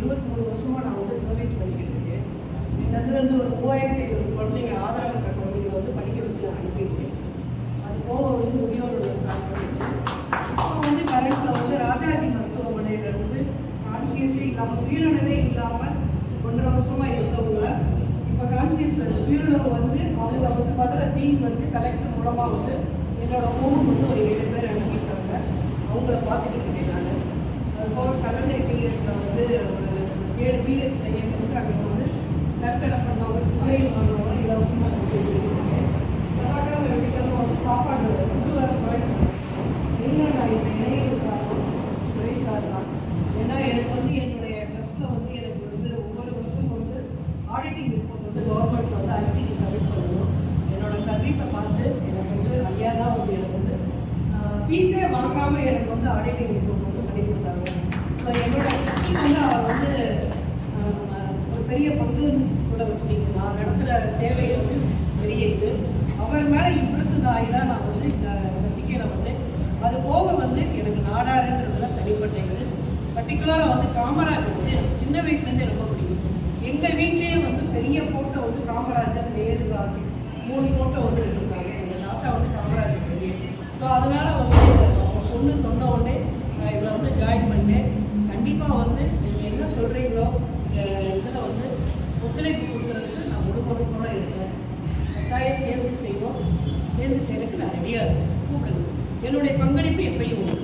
23 வருஷமாக நான் வந்து சர்வீஸ் பண்ணிக்கிட்டு இருக்கேன். என்னதுலேருந்து ஒரு 3500 குழந்தைங்க ஆதரவற்ற குழந்தைங்களை வந்து படிக்க வச்சு நான் அனுப்பியிருக்கேன். அது போக வந்து முதியோரோட ஸ்டார்ட் பண்ணியிருக்கேன். இப்போ வந்து கரண்ட்டில் வந்து ராஜாஜி மருத்துவமனையில் இருந்து கான்சியஸே இல்லாமல் சுயநலவே இல்லாமல் 1.5 வருஷமாக இருக்கவங்கள இப்போ கான்சியஸ் சுயநலம் வந்து அவங்க வந்து மதுரை டீம் வந்து கலெக்டர் மூலமாக வந்து என்னோட ஹோமுக்கு வந்து ஒரு 7 பேர் அனுப்பியிருக்காங்க. அவங்கள பார்த்துக்கிட்டு இருக்கேன் நான். அது போக கலந்தரை பிஹெச்சில் வந்து ஒரு 7 பிஹெச்சில் ஏற்கனவே அங்கே வந்து கற்கடை பண்ணவங்க சிசைன் பண்ணவங்க இலவசமாக இருக்கேன். செவ்வாய்க்கிழமை வெள்ளிக்கிழமை வந்து சாப்பாடு கொண்டு வர ப்ரொவைட் பண்ணுறேன். மெயினாக நான் இந்த இணையத்துக்காக சுரேஷ் சார் தான். ஏன்னா எனக்கு வந்து என்னுடைய ட்ரஸ்ட்டில் வந்து எனக்கு வந்து ஒவ்வொரு வருஷம் வந்து ஆடிட்டிங் ரிப்போர்ட் வந்து கவர்மெண்ட்டில் வந்து ஐடிக்கு சப்மிட் பண்ணணும். என்னோட சர்வீஸை பார்த்து எனக்கு வந்து ஐயா தான் வந்து எனக்கு வந்து ஃபீஸே வாங்காமல் எனக்கு வந்து ஆடிட்டிங் ரிப்போர்ட் வந்து பண்ணி கொடுத்தாங்க. ஸோ என்னோட ட்ரஸ்ட்டில் வந்து அவர் வந்து ஒரு பெரிய பங்கு கூட வச்சுருக்கீங்க. நான் நடத்துகிற சேவை வந்து பெரிய இது. அவர் மேலே இம்ப்ரெஷன் ஆகி தான் நான் வந்து இந்த கட்சிக்கையில் வந்து அது போக வந்து எனக்கு நாடாருன்றதுல தனிப்பட்ட இது. பர்டிகுலராக வந்து காமராஜர் வந்து எனக்கு சின்ன வயசுலேருந்தே ரொம்ப பிடிக்கும். எங்கள் வீட்லேயே வந்து பெரிய ஃபோட்டோ வந்து காமராஜர் நேரு காந்தி 3 ஃபோட்டோ வந்து வச்சுருக்காங்க. எங்கள் தாத்தா வந்து காமராஜர் பெரிய. ஸோ அதனால் வந்து அவங்க பொண்ணு சொன்ன உடனே நான் இதில் வந்து ஜாயின் பண்ணேன். கண்டிப்பாக வந்து நீங்கள் என்ன சொல்கிறீங்களோ இதில் வந்து ஒத்துழைப்பு கொடுக்குறதுக்கு நான் முழு மனசோட இருக்கேன். கட்டாயம் சேர்ந்து செய்வோம். சேர்ந்து செய்யறதுக்கு நான் ரெடியாக இருக்கேன். கூப்பிடுங்க. என்னுடைய பங்களிப்பு எப்பயும்